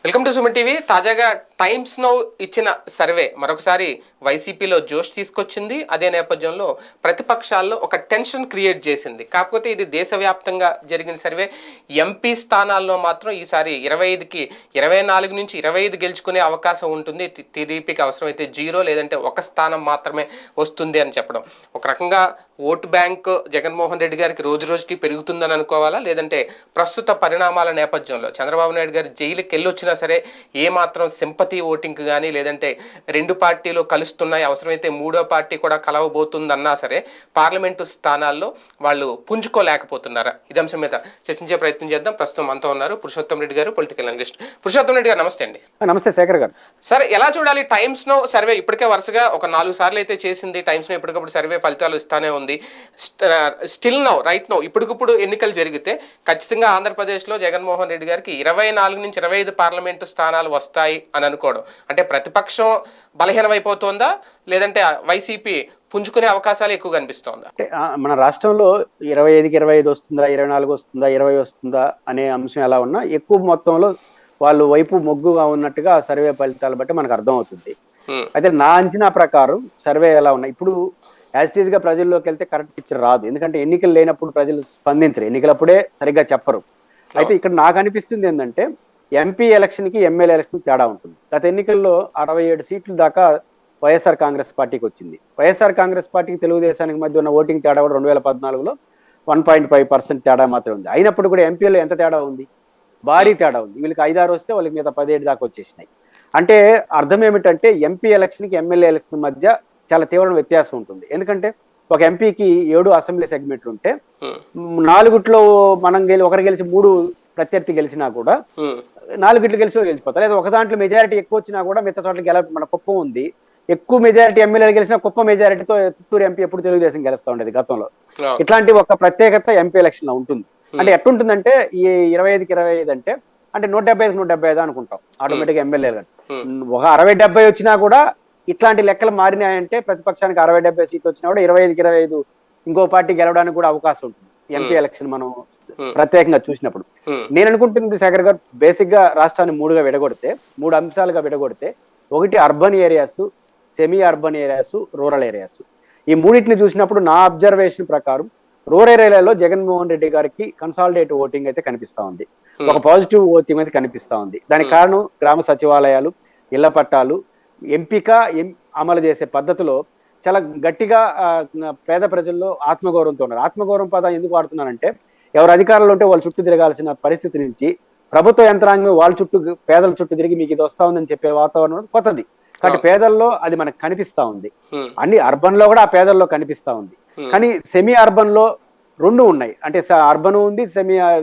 Welcome to Suman TV. తాజాగా times now ఇచ్చిన survey మరొకసారి వైసీపీలో జోష్ తీసుకొచ్చింది. అదే నేపథ్యంలో ప్రతిపక్షాల్లో ఒక టెన్షన్ క్రియేట్ చేసింది. కాకపోతే ఇది దేశవ్యాప్తంగా జరిగిన సర్వే. ఎంపీ స్థానాల్లో మాత్రం ఈసారి 25కి 24 నుంచి 25 గెలుచుకునే అవకాశం ఉంటుంది. టీడీపీకి అవసరమైతే 0 లేదంటే ఒక స్థానం మాత్రమే వస్తుంది అని చెప్పడం. ఒక రకంగా ఓటు బ్యాంక్ జగన్మోహన్ రెడ్డి గారికి రోజు రోజుకి పెరుగుతుందని అనుకోవాలా, లేదంటే ప్రస్తుత పరిణామాల నేపథ్యంలో చంద్రబాబు నాయుడు గారు జైలుకి వెళ్ళొచ్చినా సరే ఏమాత్రం సింపతి ఓటింగ్ కానీ, లేదంటే రెండు పార్టీలు కలుస్తున్నాయి, అవసరమైతే మూడో పార్టీ కూడా కలవబోతుందన్నా సరే పార్లమెంటు స్థానాల్లో వాళ్ళు పుంజుకోలేకపోతున్నారా? ఇది అంశం మీద చర్చించే ప్రయత్నం చేద్దాం. ప్రస్తుతం మనతో ఉన్నారు పురుషోత్తం రెడ్డి గారు, పొలిటికల్ అనలిస్ట్. పురుషోత్తం రెడ్డి గారు నమస్తే అండి. నమస్తే శేఖర్ గారు. సార్, ఎలా చూడాలి టైమ్స్ నో సర్వే? ఇప్పటికే వరుసగా ఒక 4 సార్లు అయితే చేసింది టైమ్స్ నో, ఇప్పటికప్పుడు సర్వే ఫలితాలు ఇస్తానే ఉంది. స్టిల్ నౌ రైట్ నౌ ఇప్పటికప్పుడు ఎన్నికలు జరిగితే ఖచ్చితంగా ఆంధ్రప్రదేశ్లో జగన్మోహన్ రెడ్డి గారికి 24 నుంచి 25 పార్లమెంటు స్థానాలు వస్తాయి అని అనుకోవడం అంటే ప్రతిపక్షం బలహీనమైపోతుందా, లేదంటే వైసీపీ పుంజుకునే అవకాశాలు ఎక్కువ కనిపిస్తోందా? అంటే మన రాష్ట్రంలో 25కి 25 వస్తుందా, 24 వస్తుందా, 20 వస్తుందా అనే అంశం ఎలా ఉన్నా ఎక్కువ మొత్తంలో వాళ్ళు వైపు మొగ్గుగా ఉన్నట్టుగా సర్వే ఫలితాలు బట్టి మనకు అర్థం అవుతుంది. అయితే నా అంచనా ప్రకారం సర్వే ఎలా ఉన్నాయి, ఇప్పుడు యాజిటీజ్ గా ప్రజల్లోకి వెళ్తే కరెక్ట్ పిక్చర్ రాదు. ఎందుకంటే ఎన్నికలు లేనప్పుడు ప్రజలు స్పందించరు, ఎన్నికలప్పుడే సరిగ్గా చెప్పరు. అయితే ఇక్కడ నాకు అనిపిస్తుంది ఏంటంటే ఎంపీ ఎలక్షన్ కి ఎమ్మెల్యే ఎలక్షన్ తేడా ఉంటుంది. గత ఎన్నికల్లో 67 సీట్ల దాకా వైఎస్ఆర్ కాంగ్రెస్ పార్టీకి వచ్చింది. వైఎస్ఆర్ కాంగ్రెస్ పార్టీకి తెలుగుదేశానికి మధ్య ఉన్న ఓటింగ్ తేడా కూడా 2014లో 1.5% తేడా మాత్రమే ఉంది. అయినప్పుడు కూడా ఎంపీలో ఎంత తేడా ఉంది? భారీ తేడా ఉంది. వీళ్ళకి 5-6 వస్తే వాళ్ళకి మిగతా 17 దాకా వచ్చేసినాయి. అంటే అర్థం ఏమిటంటే ఎంపీ ఎలక్షన్ కి ఎమ్మెల్యే ఎలక్షన్ మధ్య చాలా తీవ్రమైన వ్యత్యాసం ఉంటుంది. ఎందుకంటే ఒక ఎంపీకి 7 అసెంబ్లీ సెగ్మెంట్లు ఉంటే 4 మనం ఒకరు గెలిచి 3 ప్రత్యర్థి గెలిచినా కూడా 4 గెలిచి గెలిచిపోతారు. లేదా ఒక దాంట్లో మెజారిటీ ఎక్కువ వచ్చినా కూడా మిగతా చోట్ల మన కుప్పం ఉంది, ఎక్కువ మెజారిటీ ఎమ్మెల్యేలు గెలిచినా కుప్ప మెజారిటీతో చిత్తూరు ఎంపీ ఎప్పుడు తెలుగుదేశం గెలుస్తూ ఉండేది గతంలో. ఇట్లాంటి ఒక ప్రత్యేకత ఎంపీ ఎలక్షన్ లో ఉంటుంది. అంటే ఎట్లుంటుందంటే ఈ 25కి 25 అంటే 175కి 175 అనుకుంటాం ఆటోమేటిక్ ఎమ్మెల్యేలు. ఒక 60-70 వచ్చినా కూడా ఇట్లాంటి లెక్కలు మారినాయంటే ప్రతిపక్షానికి 60-70 సీట్లు వచ్చినా కూడా 25కి 25 ఇంకో పార్టీ గెలవడానికి కూడా అవకాశం ఉంటుంది ఎంపీ ఎలక్షన్ మనం ప్రత్యేకంగా చూసినప్పుడు. నేను అనుకుంటుంది శేఖర్ గారు, బేసిక్ గా రాష్ట్రాన్ని 3గా విడగొడితే, 3 అంశాలుగా విడగొడితే, ఒకటి urban areas, semi urban areas, rural areas. ఈ మూడింటిని చూసినప్పుడు నా అబ్జర్వేషన్ ప్రకారం రూరల్ ఏరియాలో జగన్మోహన్ రెడ్డి గారికి కన్సాలిడేట్ ఓటింగ్ అయితే కనిపిస్తా ఉంది, ఒక పాజిటివ్ ఓటింగ్ అయితే కనిపిస్తా ఉంది. దానికి కారణం గ్రామ సచివాలయాలు, ఇళ్ల పట్టాలు, ఎంపిక అమలు చేసే పద్ధతిలో చాలా గట్టిగా పేద ప్రజల్లో ఆత్మగౌరవంతో ఉన్నారు. ఆత్మగౌరవం పదం ఎందుకు వాడుతున్నానంటే ఎవరు అధికారంలో ఉంటే వాళ్ళ చుట్టూ తిరగాల్సిన పరిస్థితి నుంచి ప్రభుత్వ యంత్రాంగం వాళ్ళ చుట్టూ, పేదల చుట్టూ తిరిగి మీకు ఇది వస్తా ఉందని చెప్పే వాతావరణం కొత్తది. కాబట్టి పేదల్లో అది మనకు కనిపిస్తా ఉంది. అన్ని అర్బన్ లో కూడా ఆ పేదల్లో కనిపిస్తా ఉంది. కానీ సెమీ అర్బన్ లో 2 ఉన్నాయి. అంటే అర్బన్ ఉంది,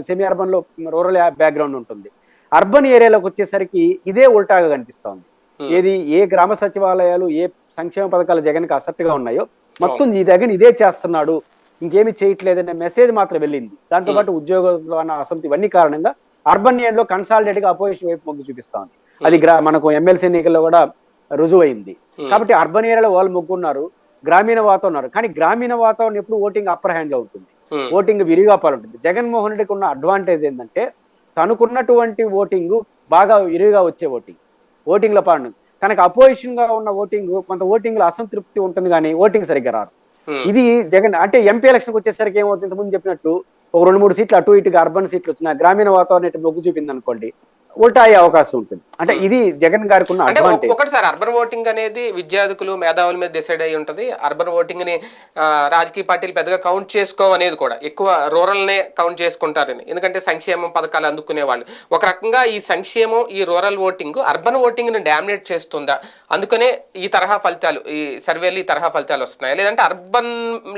సెమీ అర్బన్ లో రూరల్ బ్యాక్గ్రౌండ్ ఉంటుంది. అర్బన్ ఏరియాలోకి వచ్చేసరికి ఇదే ఉల్టాగా కనిపిస్తా ఉంది. ఏది ఏ గ్రామ సచివాలయాలు, ఏ సంక్షేమ పథకాలు జగన్కి అసట్టుగా ఉన్నాయో మొత్తం ఈ దగ్గర ఇదే చేస్తున్నాడు, ఇంకేమి చేయట్లేదనే మెసేజ్ మాత్రం వెళ్ళింది. దాంతోపాటు ఉద్యోగులు అన్న అసంతృప్తి, ఇవన్నీ కారణంగా అర్బన్ ఏరియాలో కన్సాలిడేట్ గా అపోజిషన్ వైపు మొగ్గు చూపిస్తా ఉంది. అది మనకు ఎమ్మెల్సీ ఎన్నికల్లో కూడా రుజువైంది. కాబట్టి అర్బన్ ఏరియాలో వాళ్ళు మొగ్గున్నారు, గ్రామీణ వాతావరణం. కానీ గ్రామీణ వాతావరణం ఎప్పుడు ఓటింగ్ అప్పర్ హ్యాండ్ లో ఉంటుంది, ఓటింగ్ విరిగా పాల్గొంటుంది. జగన్మోహన్ రెడ్డికి ఉన్న అడ్వాంటేజ్ ఏంటంటే తనకున్నటువంటి ఓటింగ్ బాగా విరిగా వచ్చే ఓటింగ్ లో పాడు. తనకు అపోజిషన్ గా ఉన్న ఓటింగ్, కొంత ఓటింగ్ లో అసంతృప్తి ఉంటుంది కానీ ఓటింగ్ సరిగ్గా రారు. ఇది జగన్ అంటే ఎంపీ ఎలక్షన్ వచ్చేసరికి ఏమవుతుంది, ఇంతకుముందు చెప్పినట్టు ఒక 2-3 సీట్లు అటు ఇటుగా అర్బన్ సీట్లు వచ్చినా గ్రామీణ వాతావరణం మొగ్గు చూపింది అనుకోండి, ఉల్టా అయ్యే అవకాశం ఉంటుంది. అంటే ఇది జగన్ గారికి ఉన్న అడ్వాంటేజ్. ఒకటిసారి అర్బన్ ఓటింగ్ అనేది విద్యార్థులు, మేధావుల మీద డిసైడ్ అయి ఉంటుంది. అర్బన్ ఓటింగ్ ని రాజకీయ పార్టీలు పెద్దగా కౌంట్ చేసుకోవనేది కూడా ఎక్కువ రూరల్ నే కౌంట్ చేసుకుంటారని. ఎందుకంటే సంక్షేమం పథకాలు అందుకునే వాళ్ళు. ఒక రకంగా ఈ సంక్షేమం, ఈ రూరల్ ఓటింగ్ అర్బన్ ఓటింగ్ ని డామినేట్ చేస్తుందా? అందుకనే ఈ తరహా ఫలితాలు, ఈ సర్వేలు ఈ తరహా ఫలితాలు వస్తున్నాయి. లేదంటే అర్బన్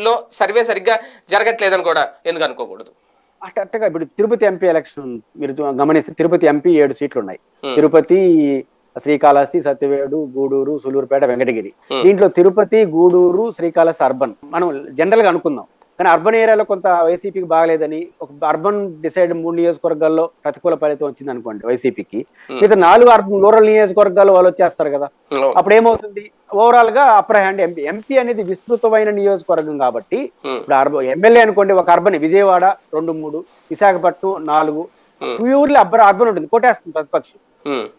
లో సర్వే సరిగ్గా జరగట్లేదని కూడా ఎందుకు అనుకోకూడదు? అట్టగా ఇప్పుడు తిరుపతి ఎంపీ ఎలక్షన్ మీరు గమనిస్తే తిరుపతి ఎంపీ 7 సీట్లు ఉన్నాయి. తిరుపతి, శ్రీకాళహస్తి, సత్యవేడు, గూడూరు, సులూరుపేట, వెంకటగిరి. దీంట్లో తిరుపతి, గూడూరు, శ్రీకాళహస్తి అర్బన్ మనం జనరల్ గా అనుకుందాం. కానీ అర్బన్ ఏరియాలో కొంత వైసీపీకి బాగలేదని ఒక అర్బన్ డిసైడ్ 3 నియోజకవర్గాల్లో ప్రతికూల ఫలితం వచ్చింది అనుకోండి వైసీపీకి, మిగతా 4 అర్బన్ రూరల్ నియోజకవర్గాలు వాళ్ళు వచ్చేస్తారు కదా. అప్పుడు ఏమవుతుంది, ఓవరాల్ గా అప్పర్ హ్యాండ్ ఎంపీ అనేది విస్తృతమైన నియోజకవర్గం కాబట్టి ఇప్పుడు ఎమ్మెల్యే అనుకోండి, ఒక urban Vijayawada 2-3, Visakhapatnam 4, purely urban ఉంటుంది, కొట్టేస్తుంది ప్రతిపక్షం.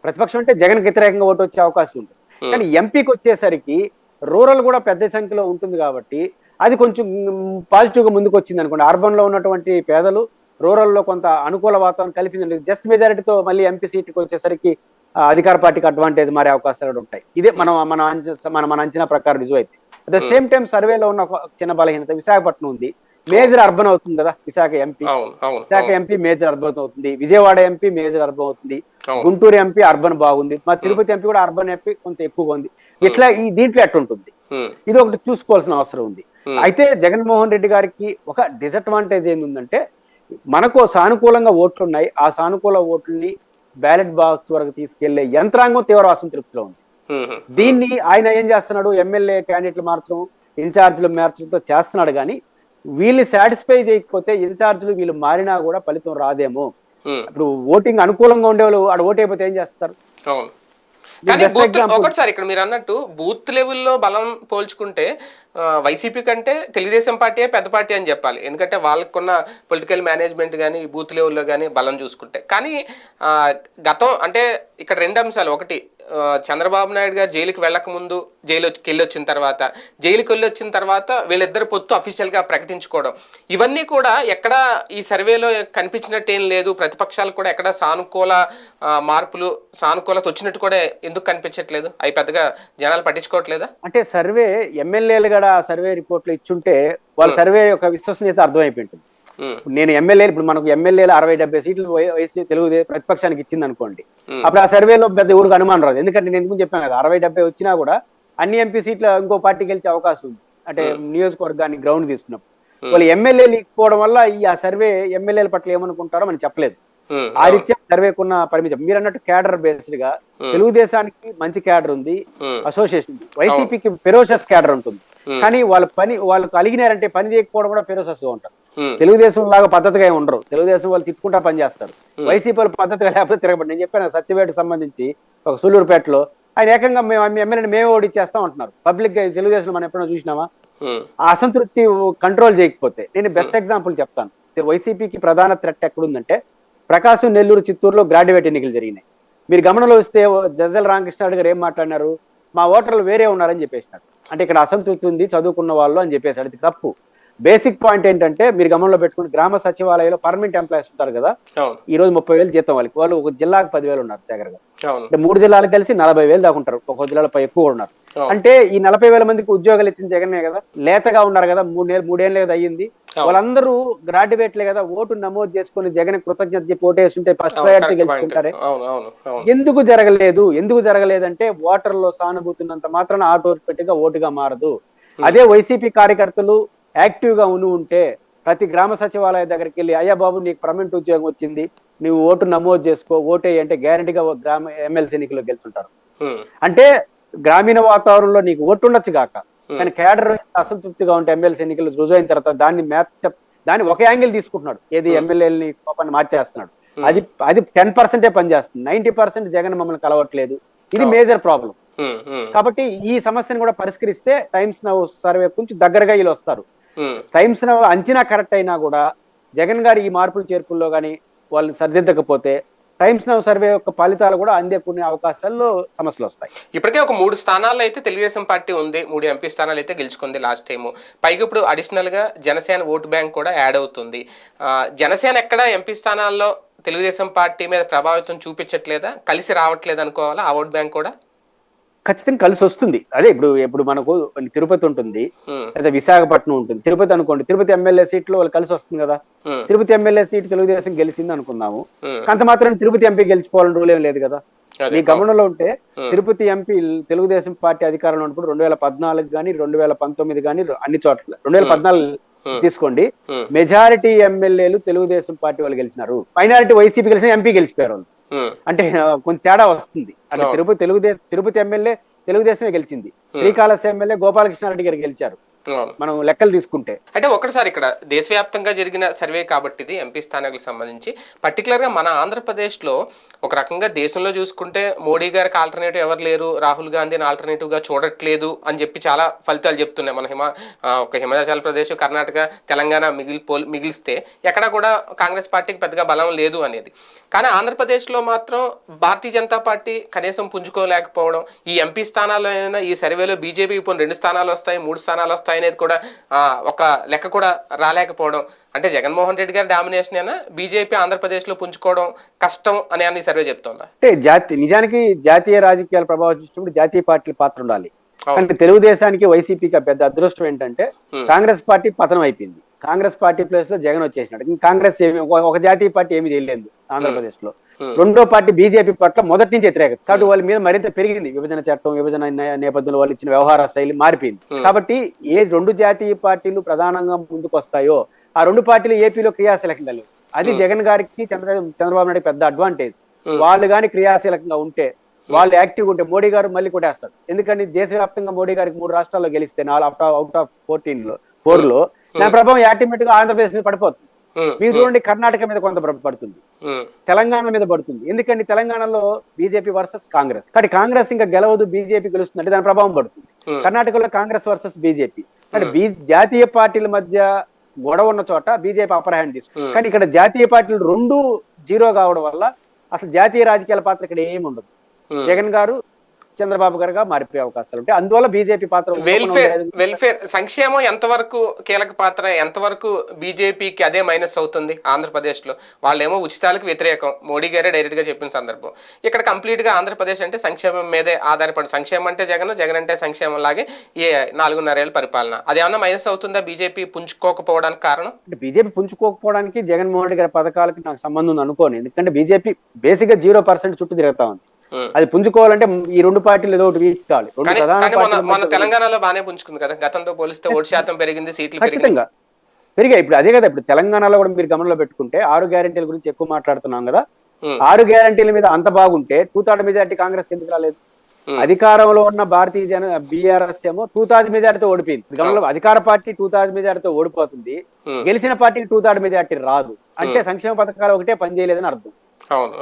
ప్రతిపక్షం అంటే జగన్ వ్యతిరేకంగా ఓటు వచ్చే అవకాశం ఉంటుంది. కానీ ఎంపీకి వచ్చేసరికి రూరల్ కూడా పెద్ద సంఖ్యలో ఉంటుంది కాబట్టి అది కొంచెం పాజిటివ్ గా ముందుకు వచ్చింది అనుకోండి. అర్బన్ లో ఉన్నటువంటి పేదలు రూరల్ లో కొంత అనుకూల వాతావరణం కల్పించండి. జస్ట్ మెజారిటీతో మళ్ళీ ఎంపీ సీట్కి వచ్చేసరికి అధికార పార్టీకి అడ్వాంటేజ్ మారే అవకాశాలు కూడా ఉంటాయి. ఇదే మన అంచనా ప్రకారం రుజువు అయితే. అట్ ద సేమ్ టైం సర్వేలో ఉన్న ఒక చిన్న బలహీనత విశాఖపట్నం ఉంది. మేజర్ అర్బన్ అవుతుంది కదా విశాఖ ఎంపీ మేజర్ అర్బన్ అవుతుంది. విజయవాడ ఎంపీ మేజర్ అర్బన్ అవుతుంది. గుంటూరు ఎంపీ అర్బన్ బాగుంది. మా తిరుపతి ఎంపీ కూడా అర్బన్ ఎంపీ కొంత ఎక్కువగా ఉంది. ఇట్లా ఈ దీంట్లో ఎట్లుంటుంది, ఇది ఒకటి చూసుకోవాల్సిన అవసరం ఉంది. అయితే జగన్మోహన్ రెడ్డి గారికి ఒక డిసడ్వాంటేజ్ ఏంటంటే మనకు సానుకూలంగా ఓట్లు ఉన్నాయి. ఆ సానుకూల ఓట్లని బ్యాలెట్ బాక్స్ వరకు తీసుకెళ్లే యంత్రాంగం తీవ్ర అసంతృప్తిలో ఉంది. దీన్ని ఆయన ఏం చేస్తున్నాడు, ఎమ్మెల్యే క్యాండిడేట్లు మార్చడం, ఇన్ఛార్జీలు మార్చడంతో చేస్తున్నాడు. కానీ వీళ్ళు సాటిస్ఫై చేయకపోతే ఇన్ఛార్జీలు వీళ్ళు మారినా కూడా ఫలితం రాదేమో. ఇప్పుడు ఓటింగ్ అనుకూలంగా ఉండేవాళ్ళు ఆడ ఓటు అయిపోతే ఏం చేస్తారు? కానీ ఒకటిసారి ఇక్కడ మీరు అన్నట్టు బూత్ లెవెల్లో బలం పోల్చుకుంటే వైసీపీ కంటే తెలుగుదేశం పార్టీయే పెద్ద పార్టీ అని చెప్పాలి. ఎందుకంటే వాళ్ళకున్న పొలిటికల్ మేనేజ్మెంట్ కానీ బూత్ లెవెల్లో కానీ బలం చూసుకుంటే. కానీ గతం అంటే ఇక్కడ రెండు అంశాలు. ఒకటి, చంద్రబాబు నాయుడు గారు జైలుకి వెళ్ళక ముందు జైలుకి వెళ్ళొచ్చిన తర్వాత వీళ్ళిద్దరు పొత్తు అఫీషియల్గా ప్రకటించుకోవడం, ఇవన్నీ కూడా ఎక్కడ ఈ సర్వేలో కనిపించినట్టు ఏం లేదు. ప్రతిపక్షాలు కూడా ఎక్కడ మార్పులు సానుకూలత వచ్చినట్టు కూడా ఎందుకు కనిపించట్లేదు? అవి పెద్దగా జనాలు పట్టించుకోవట్లేదా? అంటే సర్వే ఎమ్మెల్యేలు కూడా సర్వే రిపోర్ట్లు ఇచ్చుంటే వాళ్ళ సర్వే యొక్క విశ్వసనీయత అర్థమైపోయింది. నేను ఎమ్మెల్యేలు ఇప్పుడు మనకు ఎమ్మెల్యేలు 60-70 సీట్లు వైసీ తెలుగుదేశం ప్రతిపక్షానికి ఇచ్చింది అనుకోండి, అప్పుడు ఆ సర్వేలో పెద్ద ఊరికి అనుమానం రాదు. ఎందుకంటే నేను ఎందుకు చెప్పాను కదా, 60-70 వచ్చినా కూడా అన్ని ఎంపీ సీట్లు ఇంకో పార్టీ గెలిచే అవకాశం ఉంది. అంటే నియోజకవర్గాన్ని గ్రౌండ్ తీసుకున్నప్పుడు వాళ్ళు ఎమ్మెల్యేలు ఇకపోవడం వల్ల ఆ సర్వే ఎమ్మెల్యేల పట్ల ఏమనుకుంటారో మనం చెప్పలేదు. ఆ రీత్యా సర్వేకున్న పరిమితం. మీరు అన్నట్టు క్యాడర్ బేస్డ్ గా తెలుగుదేశానికి మంచి క్యాడర్ ఉంది, అసోసియేషన్ ఉంది. వైసీపీకి ఫెరోషస్ క్యాడర్ ఉంటుంది. కానీ వాళ్ళకు అలిగినారంటే పని చేయకపోవడం కూడా ఫెరోషస్ గా ఉంటారు. తెలుగుదేశం లాగా పద్ధతిగా ఏమి ఉండరు. తెలుగుదేశం వాళ్ళు తిప్పుకుంటా పని చేస్తారు. వైసీపీ వాళ్ళు పద్ధతిగా లేకపోతే తిరగబడి. నేను చెప్పాను సత్యవేటకు సంబంధించి ఒక సూలూరుపేటలో ఆయన ఏకంగా ఎమ్మెల్యేని మేమే ఓడిచ్చేస్తాం అంటున్నారు. పబ్లిక్ గా తెలుగుదేశం మనం ఎప్పుడైనా చూసినామా? ఆ అసంతృప్తి కంట్రోల్ చేయకపోతే. నేను బెస్ట్ ఎగ్జాంపుల్ చెప్తాను. వైసీపీకి ప్రధాన థ్రెట్ ఎక్కడుందంటే ప్రకాశం, నెల్లూరు, చిత్తూరులో గ్రాడ్యుయేట్ ఎన్నికలు జరిగినాయి. మీరు గమనంలో వస్తే జజ్జల రామకృష్ణారెడ్డి గారు ఏం మాట్లాడినారు, మా ఓటర్లు వేరే ఉన్నారని చెప్పేసినారు. అంటే ఇక్కడ అసంతృప్తి ఉంది చదువుకున్న వాళ్ళు అని చెప్పేసాడు. ఇది తప్పు. బేసిక్ పాయింట్ ఏంటంటే మీరు గమనంలో పెట్టుకుని గ్రామ సచివాలయంలో పర్మనెంట్ ఎంప్లాయీస్ ఉంటారు కదా, ఈ రోజు 30,000 జీతం వాళ్ళు ఒక జిల్లాకు 10,000 ఉన్నారు శేఖర్ గారు. అంటే 3 జిల్లాలు కలిసి 40,000 దాకా ఉంటారు. ఒక జిల్లాలో ఎక్కువ ఉన్నారు. అంటే ఈ 40,000 మందికి ఉద్యోగాలు ఇచ్చిన జగనే కదా, లేతగా ఉన్నారు కదా, 3 ఏళ్ళు కదా అయ్యింది. వాళ్ళందరూ గ్రాడ్యుయేట్లే కదా, ఓటు నమోదు చేసుకుని జగన్ కృతజ్ఞత చెప్పి ఓటేస్తుంటే ఫస్ట్ ప్రయారిటీ గెలుచుకుంటారే. ఎందుకు జరగలేదంటే ఓటర్లో సానుభూతున్నంత మాత్రాన ఆటోమేటిక్గా ఓటుగా మారదు. అదే వైసీపీ కార్యకర్తలు యాక్టివ్ గా ఉంటే ప్రతి గ్రామ సచివాలయ దగ్గరికి వెళ్ళి అయ్యా బాబు నీకు పర్మనెంట్ ఉద్యోగం వచ్చింది, నువ్వు ఓటు నమోదు చేసుకో, ఓటేయి అంటే గ్యారంటీగా గ్రామ ఎమ్మెల్సీ ఎన్నికల్లో గెలుచుంటారు. అంటే గ్రామీణ వాతావరణంలో నీకు ఓటు ఉండొచ్చు కాక, కానీ కేడర్ అసంతృప్తిగా ఉంటే ఎమ్మెల్సీ ఎన్నికలు రుజువైన తర్వాత దాన్ని ఒక యాంగిల్ తీసుకుంటున్నాడు. ఏది ఎమ్మెల్యేలని కోపాన్ని మార్చేస్తున్నాడు. అది 10% పనిచేస్తుంది. 90% జగన్ మమ్మల్ని కలవట్లేదు. ఇది మేజర్ ప్రాబ్లం. కాబట్టి ఈ సమస్యను కూడా పరిష్కరిస్తే టైమ్స్ నౌ సర్వే కొంచెం దగ్గరగా వీళ్ళు వస్తారు. టైమ్స్ నౌ అంచనా కరెక్ట్ అయినా కూడా జగన్ గారి ఈ మార్పులు చేర్పుల్లో కానీ వాళ్ళు సరిదిద్దకపోతే టైమ్స్ నౌ సర్వే యొక్క ఫలితాలు కూడా అందేకునే అవకాశాల్లో సమస్యలు వస్తాయి. ఇప్పటికే ఒక 3 స్థానాల్లో అయితే తెలుగుదేశం పార్టీ ఉంది, 3 ఎంపీ స్థానాలు అయితే గెలుచుకుంది లాస్ట్ టైం. పైగా ఇప్పుడు అడిషనల్ గా జనసేన ఓటు బ్యాంక్ కూడా యాడ్ అవుతుంది. జనసేన ఎక్కడ ఎంపీ స్థానాల్లో తెలుగుదేశం పార్టీ మీద ప్రభావితం చూపించట్లేదా, కలిసి రావట్లేదు అనుకోవాలా? ఆ ఓట్ బ్యాంక్ కూడా ఖచ్చితంగా కలిసి వస్తుంది. అదే ఇప్పుడు మనకు తిరుపతి ఉంటుంది, లేదా విశాఖపట్నం ఉంటుంది. తిరుపతి అనుకోండి, తిరుపతి ఎమ్మెల్యే సీట్లు వాళ్ళు కలిసి వస్తుంది కదా. తిరుపతి ఎమ్మెల్యే సీట్ తెలుగుదేశం గెలిచింది అనుకుందాము, అంత మాత్రం తిరుపతి ఎంపీ గెలిచిపోవాలని రూల్ ఏం లేదు కదా. మీ గమనంలో ఉంటే తిరుపతి ఎంపీ తెలుగుదేశం పార్టీ అధికారంలో ఉన్నప్పుడు 2014 కానీ 2019 కానీ అన్ని చోట్ల 2014 తీసుకోండి, మెజారిటీ ఎమ్మెల్యేలు తెలుగుదేశం పార్టీ వాళ్ళు గెలిచినారు. మైనారిటీ వైసీపీ గెలిచిన ఎంపీ గెలిచిపోయారు వాళ్ళు. అంటే కొంచెం తేడా వస్తుంది. అంటే తిరుపతి ఎమ్మెల్యే తెలుగుదేశమే గెలిచింది. శ్రీకాళహస్తి ఎమ్మెల్యే గోపాలకృష్ణారెడ్డి గారు గెలిచారు మనం లెక్కలు తీసుకుంటే. అంటే ఒకటిసారి ఇక్కడ దేశవ్యాప్తంగా జరిగిన సర్వే కాబట్టి ఇది ఎంపీ స్థానాలకు సంబంధించి పర్టికులర్ గా మన ఆంధ్రప్రదేశ్ లో ఒక రకంగా దేశంలో చూసుకుంటే మోడీ గారికి ఆల్టర్నేటివ్ ఎవరు లేరు, రాహుల్ గాంధీని ఆల్టర్నేటివ్ గా చూడట్లేదు అని చెప్పి చాలా ఫలితాలు చెప్తున్నాయి. మన హిమాచల్ ప్రదేశ్, కర్ణాటక, తెలంగాణ మిగిలిస్తే ఎక్కడ కూడా కాంగ్రెస్ పార్టీకి పెద్దగా బలం లేదు అనేది. కానీ ఆంధ్రప్రదేశ్లో మాత్రం భారతీయ జనతా పార్టీ కనీసం పుంజుకోలేకపోవడం, ఈ ఎంపీ స్థానాలైనా ఈ సర్వేలో బీజేపీ ఇప్పుడు 2 స్థానాలు వస్తాయి, 3 స్థానాలు వస్తాయి అనేది కూడా ఒక లెక్క కూడా రాలేకపోవడం, అంటే జగన్మోహన్ రెడ్డి గారి డామినేషన్ అయినా బీజేపీ ఆంధ్రప్రదేశ్లో పుంజుకోవడం కష్టం అని అన్ని సర్వే చెప్తుందా? అంటే నిజానికి జాతీయ రాజకీయాల ప్రభావం చూసినప్పుడు జాతీయ పార్టీల పాత్ర ఉండాలి. అంటే తెలుగుదేశానికి వైసీపీకి పెద్ద అదృష్టం ఏంటంటే కాంగ్రెస్ పార్టీ పతనం అయిపోయింది. కాంగ్రెస్ పార్టీ ప్లేస్ లో జగన్ వచ్చేసినాడు. కాంగ్రెస్ ఒక జాతీయ పార్టీ ఏమి చేయలేదు ఆంధ్రప్రదేశ్ లో. రెండో పార్టీ బీజేపీ పట్ల మొదటి నుంచి వ్యతిరేకత, కాబట్టి వాళ్ళ మీద మరింత పెరిగింది. విభజన చట్టం, విభజన నేపథ్యంలో వాళ్ళు ఇచ్చిన వ్యవహార శైలి మారిపోయింది. కాబట్టి ఏ 2 జాతీయ పార్టీలు ప్రధానంగా ముందుకు వస్తాయో ఆ 2 పార్టీలు ఏపీలో క్రియాశీలకంగా లేవు. అది జగన్ గారికి చంద్రబాబు నాయుడు పెద్ద అడ్వాంటేజ్. వాళ్ళు కానీ క్రియాశీలకంగా ఉంటే, వాళ్ళు యాక్టివ్ ఉంటే మోడీ గారు మళ్ళీ కొట్టేస్తారు. ఎందుకంటే దేశవ్యాప్తంగా మోడీ గారికి 3 రాష్ట్రాల్లో గెలిస్తే అవుట్ ఆఫ్ 4 లో దాని ప్రభావం ఆటోమేటిక్ గా ఆంధ్రప్రదేశ్ మీద పడిపోతుంది. మీరు చూడండి, కర్ణాటక మీద కొంత పడుతుంది, తెలంగాణ మీద పడుతుంది. ఎందుకంటే తెలంగాణలో బీజేపీ వర్సెస్ కాంగ్రెస్, కానీ కాంగ్రెస్ ఇంకా గెలవదు, బీజేపీ గెలుస్తుంది అంటే దాని ప్రభావం పడుతుంది. కర్ణాటకలో కాంగ్రెస్ వర్సెస్ బీజేపీ, అంటే జాతీయ పార్టీల మధ్య గొడవ ఉన్న చోట బీజేపీ అప్పర్ హ్యాండ్ తీసుకుంది. కానీ ఇక్కడ జాతీయ పార్టీలు 2 0 కావడం వల్ల అసలు జాతీయ రాజకీయాల పాత్ర ఇక్కడ ఏమి ఉండదు. జగన్ గారు చంద్రబాబు గారుగా మారిపోయే అవకాశాలు ఉంటాయి. అందువల్ల బీజేపీ పాత్ర వెల్ఫేర్ సంక్షేమం ఎంతవరకు కీలక పాత్ర, ఎంతవరకు బీజేపీకి అదే మైనస్ అవుతుంది ఆంధ్రప్రదేశ్ లో? వాళ్ళేమో ఉచితాలకు వ్యతిరేకం, మోడీ గారే డైరెక్ట్ గా చెప్పిన సందర్భం. ఇక్కడ కంప్లీట్ గా ఆంధ్రప్రదేశ్ అంటే సంక్షేమం మీదే ఆధారపడి, సంక్షేమం అంటే జగన్, జగన్ అంటే సంక్షేమం లాగే ఈ 4.5 ఏళ్ల పరిపాలన అదేమన్నా మైనస్ అవుతుందా బీజేపీ పుంజుకోకపోవడానికి కారణం? అంటే బీజేపీ పుంజుకోకపోవడానికి జగన్మోహన్ రెడ్డి గారి పథకాలకి నాకు సంబంధం ఉంది అనుకోని. ఎందుకంటే బీజేపీ బేసిక్ గా 0% చుట్టూ తిరుగుతా ఉంది. అది పుంజుకోవాలంటే ఈ 2 పార్టీలు ఏదో ఒకటి వీక్ కావాలి. మన తెలంగాణలో బాగానే పుంజుకుంది కదా, గతంతో పోలిస్తే ఓటు శాతం పెరిగింది, సీట్లు పెరిగాయి. ఇప్పుడు అదే కదా, ఇప్పుడు తెలంగాణలో కూడా మీరు గమనంలో పెట్టుకుంటే 6 గ్యారెంటీల గురించి ఎక్కువ మాట్లాడుతున్నాం కదా. 6 గ్యారెంటీల మీద అంత బాగుంటే 2/3 మెజార్టీ కాంగ్రెస్ ఎందుకు రాలేదు? అధికారంలో ఉన్న బీఆర్ఎస్ ఏమో 2/3 మెజార్టీతో ఓడిపోయింది. గమనంలో అధికార పార్టీ 2/3 మెజార్టీతో ఓడిపోతుంది, గెలిచిన పార్టీకి 2/3 మెజార్టీ రాదు అంటే సంక్షేమ పథకాలు ఒకటే పనిచేయలేదని అర్థం.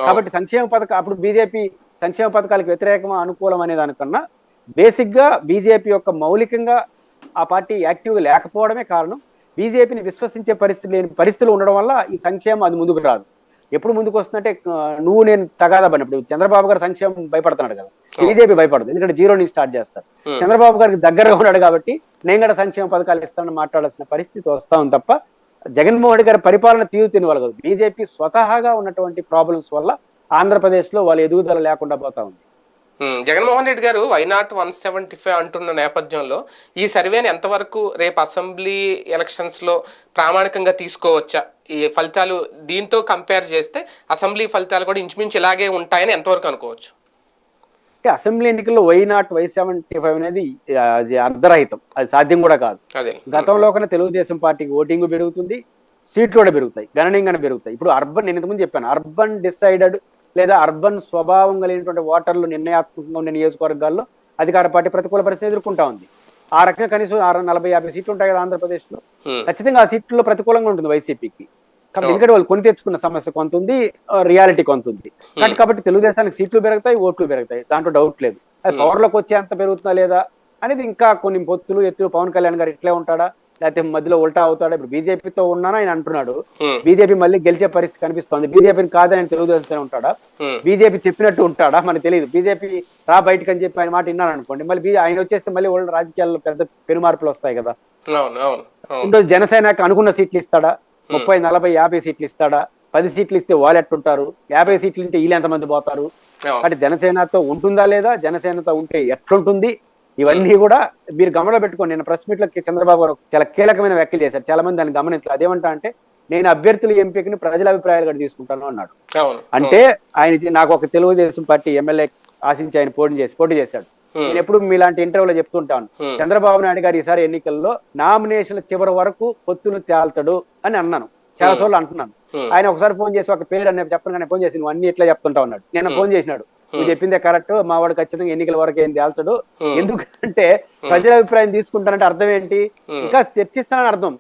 కాబట్టి అప్పుడు బీజేపీ సంక్షేమ పథకాలకు వ్యతిరేకమా అనుకూలం అనే దానికన్నా బేసిక్ గా బీజేపీ యొక్క మౌలికంగా ఆ పార్టీ యాక్టివ్ గా లేకపోవడమే కారణం. బీజేపీని విశ్వసించే పరిస్థితులు ఉండడం వల్ల ఈ సంక్షేమం అది ముందుకు రాదు. ఎప్పుడు ముందుకు వస్తుందంటే నువ్వు నేను తగాదా పడినప్పుడు. చంద్రబాబు గారు సంక్షేమం భయపడుతున్నాడు కదా, బీజేపీ భయపడదు, ఎందుకంటే 0 నుంచి స్టార్ట్ చేస్తారు. చంద్రబాబు గారికి దగ్గరగా ఉన్నాడు కాబట్టి నేను కూడా సంక్షేమ పథకాలు ఇస్తానని మాట్లాడాల్సిన పరిస్థితి వస్తా ఉంది తప్ప జగన్మోహన్ రెడ్డి గారి పరిపాలన తీరు వాళ్ళు కాదు. బీజేపీ స్వతహాగా ఉన్నటువంటి ప్రాబ్లమ్స్ వల్ల ఆంధ్రప్రదేశ్ లో వాళ్ళ ఎదుగుదల లేకుండా పోతా ఉంది. జగన్మోహన్ రెడ్డి గారు వై నాట్ 175 అంటున్న నేపథ్యంలో ఈ సర్వేని ఎంతవరకు రేపు అసెంబ్లీ ఎలక్షన్స్ లో ప్రామాణికంగా తీసుకోవచ్చా? ఈ ఫలితాలు దీంతో కంపేర్ చేస్తే అసెంబ్లీ ఫలితాలు కూడా ఇంచుమించు ఇలాగే ఉంటాయని ఎంతవరకు అనుకోవచ్చు? అసెంబ్లీ ఎన్నికల్లో వై నాట్ 175 అనేది అది అర్ధరహితం, అది సాధ్యం కూడా కాదు. గతంలో కన్నా తెలుగుదేశం పార్టీకి ఓటింగ్ పెరుగుతుంది, సీట్లు కూడా పెరుగుతాయి, గణనీయంగా పెరుగుతాయి. ఇప్పుడు అర్బన్, నేను ఇంతకుముందు చెప్పాను, అర్బన్ డిసైడెడ్ లేదా అర్బన్ స్వభావం కలిగినటువంటి ఓటర్లు నిర్ణయాత్మకంగా ఉన్న నియోజకవర్గాల్లో అధికార పార్టీ ప్రతికూల పరిస్థితి ఎదుర్కొంటా ఉంది. ఆ రకంగా కనీసం 40-50 సీట్లు ఉంటాయి కదా ఆంధ్రప్రదేశ్ లో. ఖచ్చితంగా ఆ సీట్లలో ప్రతికూలంగా ఉంటుంది వైసీపీకి. కాబట్టి ఎందుకంటే వాళ్ళు కొని తెచ్చుకున్న సమస్య కొంత ఉంది, రియాలిటీ కొంత ఉంది. కాబట్టి తెలుగుదేశానికి సీట్లు పెరుగుతాయి, ఓట్లు పెరుగుతాయి, దాంట్లో డౌట్ లేదు. అది పవర్లోకి వచ్చే అంత పెరుగుతుందా లేదా అనేది ఇంకా కొన్ని పొత్తులు ఎత్తులు. పవన్ కళ్యాణ్ గారు ఇట్లే ఉంటాడా లేకపోతే మధ్యలో ఉల్టా అవుతాడా? ఇప్పుడు బీజేపీతో ఉన్నానా ఆయన అంటున్నాడు, బీజేపీ మళ్ళీ గెలిచే పరిస్థితి కనిపిస్తోంది. బీజేపీని కాదని ఆయన తెలుగుదేశం ఉంటాడా? బీజేపీ చెప్పినట్టు ఉంటాడా? మనకు తెలియదు. బీజేపీ రా బయటకు అని చెప్పి ఆయన మాట విన్నాను అనుకోండి, మళ్ళీ ఆయన వచ్చేస్తే మళ్ళీ రాజకీయాల్లో పెద్ద పెనుమార్పులు వస్తాయి కదా. జనసేనకు అనుకున్న సీట్లు ఇస్తాడా? 30, 40, 50 సీట్లు ఇస్తాడా? 10 సీట్లు ఇస్తే వాళ్ళు ఎట్టుంటారు? 50 సీట్లు ఉంటే వీళ్ళు ఎంతమంది పోతారు? అంటే జనసేనతో ఉంటుందా లేదా? జనసేనతో ఉంటే ఎట్లుంటుంది? ఇవన్నీ కూడా మీరు గమనంలో పెట్టుకోండి. నేను ప్రెస్ మీట్ లో చంద్రబాబు గారు చాలా కీలకమైన వ్యాఖ్యలు చేశారు. చాలా మంది దాన్ని గమనించారు. అదేమంటా అంటే నేను అభ్యర్థుల ఎంపికని ప్రజల అభిప్రాయాలు కూడా తీసుకుంటాను అన్నాడు. అంటే ఆయన నాకు ఒక తెలుగుదేశం పార్టీ ఎమ్మెల్యే ఆశించి ఆయన పోటీ చేశాడు. నేను ఎప్పుడు మీలాంటి ఇంటర్వ్యూలో చెప్తుంటాను, చంద్రబాబు నాయుడు గారు ఈసారి ఎన్నికల్లో నామినేషన్ల చివరి వరకు పొత్తులు తేల్తాడు అని అన్నాను, చాలా సార్లు అంటున్నాను. ఆయన ఒకసారి ఫోన్ చేసి ఒక పేరు అనే చెప్పను ఫోన్ చేసి నువ్వు అన్ని ఇట్లా చెప్తుంటా ఉన్నాడు. నేను ఫోన్ చేసినాడు, నువ్వు చెప్పిందే కరెక్ట్, మా వాడు ఖచ్చితంగా ఎన్నికల వరకు ఏం తేల్చడు, ఎందుకంటే ప్రజల అభిప్రాయం తీసుకుంటానంటే అర్థం ఏంటి, ఇంకా చర్చిస్తానని అర్థం.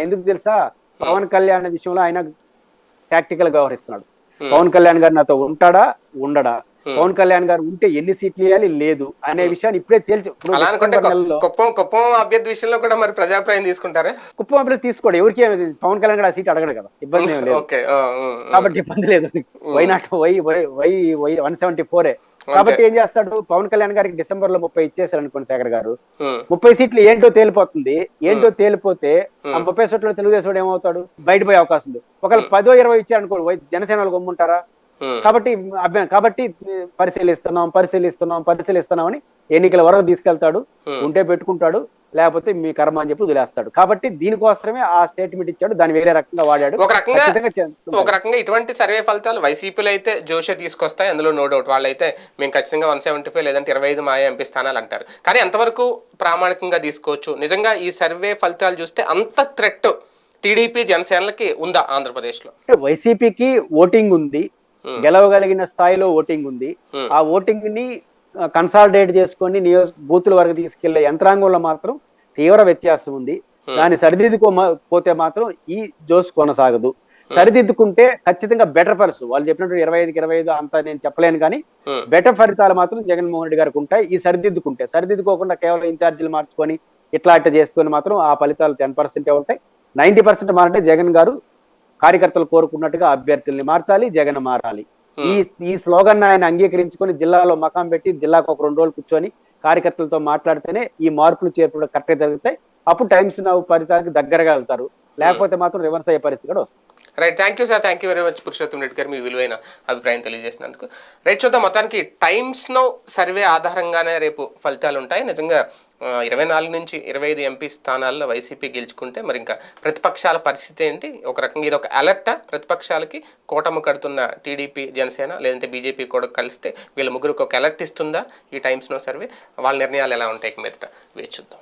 ఎందుకు తెలుసా? పవన్ కళ్యాణ్ విషయంలో ఆయన టాక్టికల్ గా వ్యవహరిస్తున్నాడు. పవన్ కళ్యాణ్ గారు నాతో ఉంటాడా ఉండడా, పవన్ కళ్యాణ్ గారు ఉంటే ఎన్ని సీట్లు ఇవ్వాలి లేదు అనే విషయాన్ని ఇప్పుడే తేల్చి ఇప్పుడు అలా అనుకుంటే డిసెంబర్ నెలలో కుప్పం అభ్యర్థి విషయంలో కూడా మరి ప్రజాభిప్రాయం తీసుకుంటారా? కుప్పం అభివృద్ధి తీసుకోడు, ఎవరికి పవన్ కళ్యాణ్ గారు ఆ సీట్ అడగడు కదా, ఇబ్బంది ఏం లేదు ఓకే. కాబట్టి ఇబ్బంది లేదు. వై నాట్ వై 174 కాబట్టి ఏం చేస్తాడు పవన్ కళ్యాణ్ గారికి డిసెంబర్ లో 30 ఇచ్చేసారు అనుకోండి శేఖర్ గారు, 30 సీట్లు ఏంటో తేలిపోతుంది. ఏంటో తేలిపోతే ఆ 30 సీట్లు తెలుగుదేశం ఏమవుతాడు, బయటపోయే అవకాశం ఉంది. ఒకవేళ 10 20 ఇచ్చారు అనుకోండి, జనసేన వాళ్ళు గమ్ముంటారా? కాబట్టి పరిశీలిస్తున్నాం అని ఎన్నికల వరకు తీసుకెళ్తాడు. ఉంటే పెట్టుకుంటాడు, లేకపోతే మీ కర్మ అని చెప్పి వదిలేస్తాడు. కాబట్టి దీనికోసమే ఆ స్టేట్మెంట్ ఇచ్చాడు, దాన్ని వేరే రకంగా వాడాడు. ఒక రకంగా ఇటువంటి సర్వే ఫలితాలు వైసీపీలో అయితే జోషే తీసుకొస్తాయి, అందులో నో డౌట్. వాళ్ళైతే మేము ఖచ్చితంగా 175 లేదంటే 25 మాయా ఎంపీ స్థానాలు అంటారు. కానీ ఎంతవరకు ప్రామాణికంగా తీసుకోవచ్చు? నిజంగా ఈ సర్వే ఫలితాలు చూస్తే అంత థ్రెట్ టీడీపీ జనసేనలకి ఉందా ఆంధ్రప్రదేశ్ లో? వైసీపీకి ఓటింగ్ ఉంది, గెలవగలిగిన స్థాయిలో ఓటింగ్ ఉంది. ఆ ఓటింగ్ ని కన్సాలిడేట్ చేసుకొని బూతుల వరకు తీసుకెళ్లే యంత్రాంగంలో మాత్రం తీవ్ర వ్యత్యాసం ఉంది. దాన్ని సరిదిద్దుకోపోతే మాత్రం ఈ జోష్ కొనసాగదు. సరిదిద్దుకుంటే ఖచ్చితంగా బెటర్ ఫలితాలు, వాళ్ళు చెప్పినట్టు 25కి 25 అంత నేను చెప్పలేను, కానీ బెటర్ ఫలితాలు మాత్రం జగన్మోహన్ రెడ్డి గారికి ఉంటాయి. ఈ సరిదిద్దుకోకుండా కేవలం ఇన్ఛార్జీలు మార్చుకొని ఇట్లా చేసుకొని మాత్రం ఆ ఫలితాలు 10% ఉంటాయి. 90% మారంటే జగన్ గారు కార్యకర్తలు కోరుకున్నట్టుగా అభ్యర్థుల్ని మార్చాలి, జగన్ మారాలి. ఈ స్లోగన్ ఆయన అంగీకరించుకొని జిల్లాలో మకాం పెట్టి జిల్లాకు ఒక 2 రోజులు కూర్చొని కార్యకర్తలతో మాట్లాడితేనే ఈ మార్పులు చేర్పులు కరెక్ట్ గా జరుగుతాయి. అప్పుడు టైమ్స్ నౌ ఫలితానికి దగ్గరగా వెళ్తారు, లేకపోతే మాత్రం రివర్స్ అయ్యే పరిస్థితి కూడా వస్తుంది. Right, thank you sir, thank you very much Purushottam Reddy గారు, మీ విలువైన అభిప్రాయం తెలియజేసినందుకు. రైట్, చూద్దాం. మొత్తానికి టైమ్స్ నౌ సర్వే ఆధారంగానే రేపు ఫలితాలు ఉంటాయి. నిజంగా 24 నుంచి 25 ఎంపీ స్థానాల్లో వైసీపీ గెలుచుకుంటే మరి ఇంకా ప్రతిపక్షాల పరిస్థితి ఏంటి? ఒక రకంగా ఇది ఒక అలర్టా ప్రతిపక్షాలకి? కూటమి కడుతున్న టీడీపీ, జనసేన లేదంటే బీజేపీ కూడా కలిస్తే వీళ్ళ ముగ్గురికి ఒక అలర్ట్ ఇస్తుందా ఈ టైమ్స్ నౌ సర్వే? వాళ్ళ నిర్ణయాలు ఎలా ఉంటాయి మీదట వేచి చూద్దాం.